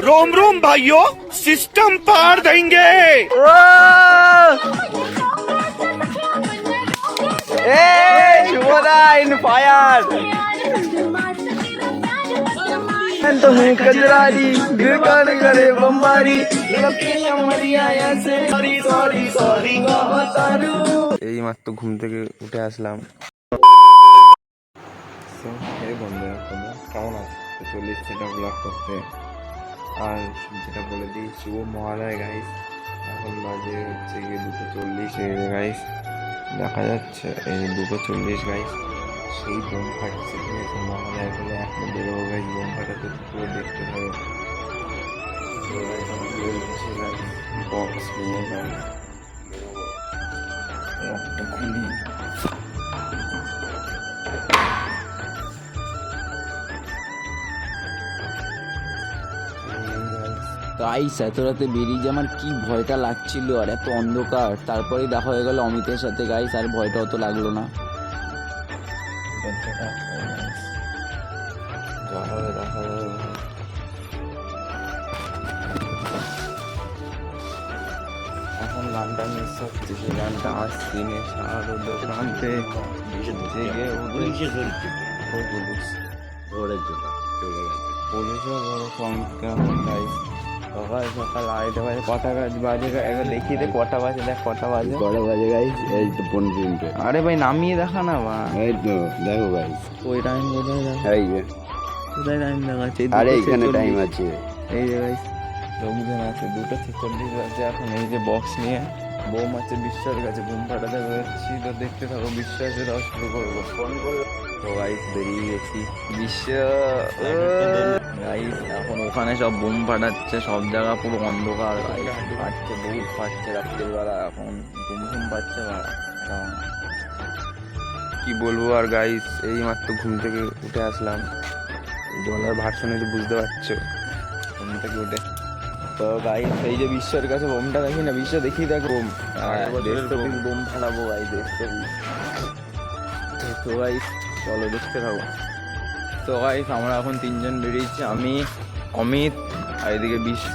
रोम रोम भाइयों, सिस्टम पार देंगे। Shubhada in fire तो हूँ कजरारी गिरकान करे बम्बारी এই মাত্র ঘুম থেকে উঠে আসলাম। এই বন্ধুরা কেমন আছে, চলে এসেছি এটা ব্লগ করতে। আর যেটা বলে দিই, শুভ মহালয় গাইস। এখন বাজে হচ্ছে গিয়ে 2:40 গাইস, দেখা যাচ্ছে এই 2:40 গাইস। সেই বোম ফাটছে, ঠিক আছে, মহালয় বলে এখন বেরোবো গাইস, বোম ফাটাতে পুরো দেখতে হবে। বক্স নিয়ে গাইস খুলি। গাইস এত রাতে বেরিয়ে যে আমার কি ভয়টা লাগছিল, আর এত অন্ধকার। তারপরেই দেখা হয়ে গেল অমিতের সাথে গাইস, আর ভয়টা অত লাগলো না। এখন গানটা মিস হচ্ছে, সেই গানটা আসছি প্রান্তে জেগে পুলিশও বড় সংখ্যা গাইস। সকাল সকাল 8টা বাজে, কটা বাজে দেখিয়ে দে কটা বাজে, দেখ কটা বাজে। কটা বাজে গাইস? এই তো 15 আরে ভাই নামিয়ে দেখা না বা, এই তো দেখো গাইস, ওই টাইম কোথায় এই যে কোথায় টাইম দেখাচ্ছে? আরে এখানে টাইম আছে, এই যে গাইস লোকজন আছে। 2:46 বাজে এখন। এই যে বক্স নিয়ে বোম আছে বিশ্বের কাছে, বোম ফাটাতে বেরোচ্ছি। তো দেখতে থাকো, বিশ্বাসে দাও শুরু করবো। ফোন করবো তো গাইস, বেরিয়ে গেছি। বিশ্ব গাইস এখন ওখানে সব বোম ফাটাচ্ছে, সব জায়গা পুরো অন্ধকার গাইস। ফাটছে, বহুত ফাটছে রাত্রিবেলা, এখন ঘুম ঘুম পাচ্ছে ভাড়া। কি বলবো আর গাইস, এই মাত্র ঘুম থেকে উঠে আসলাম। বলার ভার্সনে তো বুঝতে পারছো, ঘুম থেকে উঠে। তো গাইস এই যে বিশ্বের কাছে বোমটা দেখি না, বিশ্ব দেখি দেখ বোম, 150 বোম ফাটাবো গাইস, 150। তো গাইস চলো দেখতে থাকো। তো গাইস আমরা এখন 3জন বেরিয়েছি, আমি, অমিত আর এদিকে বিশ্ব।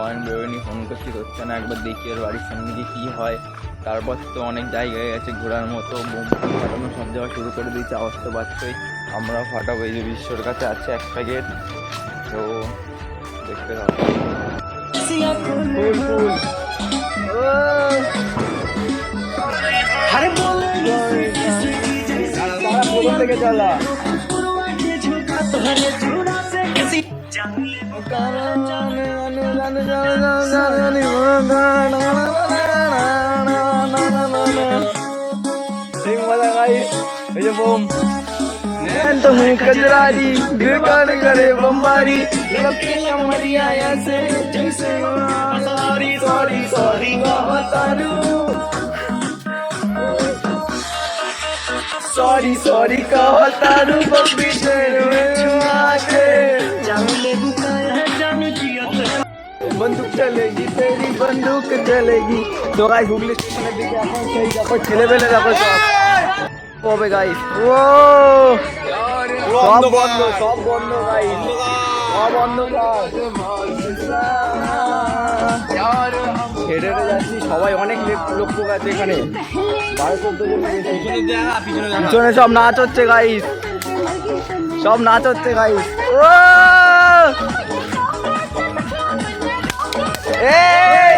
অয়ন বেরোয়নি, ফোন করছি হচ্ছে না, একবার দেখি ওর বাড়ির সামনে গিয়ে কী হয়। তারপর তো অনেক জায়গায় গেছে ঘোরার মতো, বোম ফাটানো সব জায়গা শুরু করে দিয়েছে, আওয়াজ তো পাচ্ছই। আমরা ফাটাবো। এই যে বিশ্বর কাছে আছে এক প্যাকেট, তো দেখতে থাকো। ফুল ফুল থেকে চলা এই যে বোম तो हूँ कजरारी गिरकान करे बम्बारी sorry sorry sorry sorry sorry कहतारू बम्बी बंदूक चलेगी, तेरी बंदूक चलेगी। तो गाइस हुगली स्टेशনের দিকে এখন সেই দেখো ছেলেবেলে দেখো সব হবে গাইস। ও সব বন্ধ, সব বন্ধ গাইস, সব অন্ধকার। হেঁটে হেঁটে যাচ্ছি, সবাই অনেক লোক আছে এখানে, 12-14 জন পিছনে সব নাচ হচ্ছে গাইস, সব নাচ হচ্ছে গাইস। ও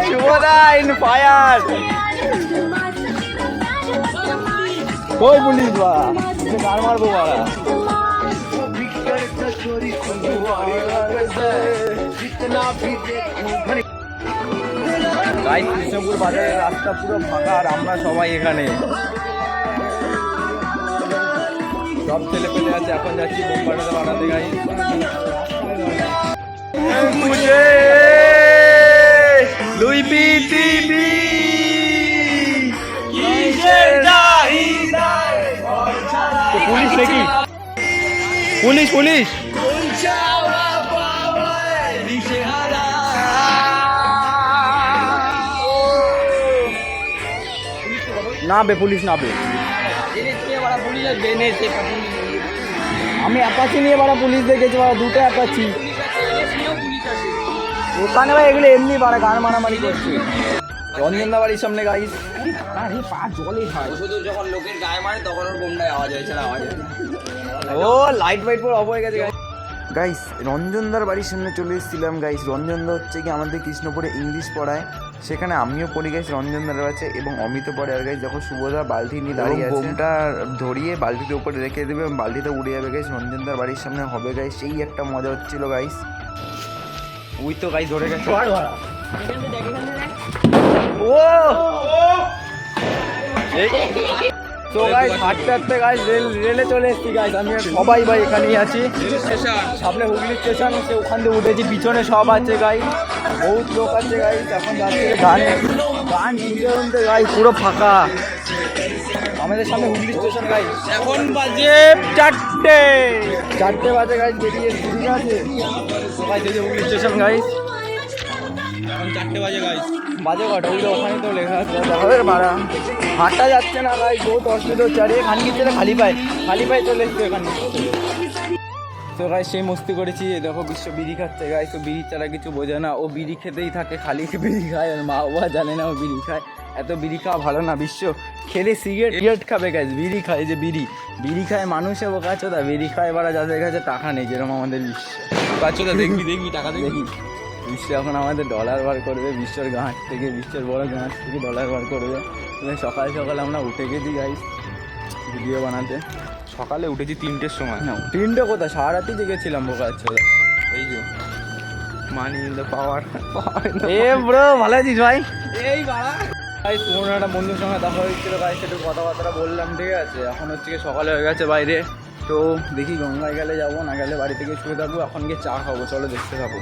শুভদা ইন ফায়ার। ওই পুলিশ বা গান মারবো বাড়া। গাইস কৃষ্ণপুর বাজারের রাস্তা পুরো ফাঁকা, আর আমরা সবাই এখানে, সব ছেলে পেলে আছে। এখন যাচ্ছি বোম ফাটাতে বাড়াতে গাইস। লুই পিটিভি পুলিশ নাকি? পুলিশ পুলিশ না বে, পুলিশ না বে, আমি অ্যাপাচি নিয়ে বাড়া পুলিশ দেখেছি বাড়া, দুটো অ্যাপাচি। এখানে ভাই এগুলো এমনি বাড়ে গান মারামারি করছে রঞ্জনদা বাড়ির সামনে গাইস। আরে পা জলে হয় শুধু যখন লোকের গায়ে মারে তখন ওর বোমটায় আওয়াজ হয়, ছাড়া আওয়াজ হয় না। ও লাইট ফাইট পর অফ হয়ে গেছে গাইস। রঞ্জনদার বাড়ির সামনে চলে এসেছিলাম গাইস। রঞ্জনদা হচ্ছে কি আমাদের কৃষ্ণপুরে ইংলিশ পড়ায়, সেখানে আমিও পড়ি গাইস রঞ্জনদার কাছে, এবং অমিত পড়ে। আর গাইস দেখো শুভদা বালতি নিয়ে দাঁড়িয়ে আছে, বোমটা ধরিয়ে বালতিতে উপরে রেখে দেবে এবং বালতিতে উড়ে যাবে গাইস। রঞ্জনদার বাড়ির সামনে হবে গাইস, সেই একটা মজা হচ্ছিল গাইস। ওই তো গাইস ধরে গেছে। ও তো গাইস হাঁটতে হাঁটতে গাইস রেলে চলে এসেছি গাইস। আমি আর সবাই ভাই এখানেই আছি, সামনে হুগলি স্টেশন, সে ওখান থেকে উঠেছি, পিছনে সব আছে গাইস, বহুত লোক আছে গাইস। এখন যাচ্ছে গান গান শুনতে শুনতে গাইস পুরো ফাঁকা। আমাদের সামনে হুগলি স্টেশন গাইস, এখন বাজে 4টে বাজে গাইস, বেরিয়ে ঠিক আছে তো গাইস এই যে হুগলি স্টেশন গাইস। এখন 4টে বাজে গাইস, বাজে কটা ওই ওখানে তো লেখা আছে হবে ভাড়া। হাঁটা যাচ্ছে না গাইস, বহুত অসুবিধা হচ্ছে। আর এখানে গিয়ে খালি পায়ে চলে এসছে এখানে। তো গাইস সেই মস্তি করেছি, দেখো বিশ্ব বিড়ি খাচ্ছে গাইস। তো বিড়ি ছাড়া কিছু বোঝে না, ও বিড়ি খেতেই থাকে, খালি বিড়ি খায়, আর মা বাবা জানে না ও বিড়ি খায়। এত বিড়ি খাওয়া ভালো না, বিশ্ব খেলে সিগারেট খাবে গাইস, বিড়ি খায় যে বিড়ি খায় মানুষে বোকা চোদা, বিড়ি খায় এবার যাদের কাছে টাকা নেই, যেরকম আমাদের বিশ্ব বাচ্চাটা দেখবি টাকা দেখি। বিশ্ব এখন আমাদের ডলার বার করবে, বিশ্বর গাঁট থেকে, বিশ্বের বড় গাঁট থেকে ডলার বার করবে। সকাল সকাল আমরা উঠে গেছি গাইস ভিডিও বানাতে। সকালে উঠেছি 3টের সময়। না 3টে কোথায়, সারা রাতি জেগেছিলাম বোকা চোদা। এই যে মানি ইন দ্য পাওয়ার। এ ব্রো ভালো আছিস ভাই? এই বাড়া গাইস পুরোনো একটা বন্ধুর সঙ্গে দেখা হয়েছিল গাইস, একটু কথাবার্তা বললাম, ঠিক আছে। এখন হচ্ছে কি সকালে হয়ে গেছে বাইরে, তো দেখি গঙ্গায় গেলে যাবো, না গেলে বাড়ি থেকে শুয়ে থাকবো। এখন গিয়ে চা খাবো, চলো দেখতে থাকো।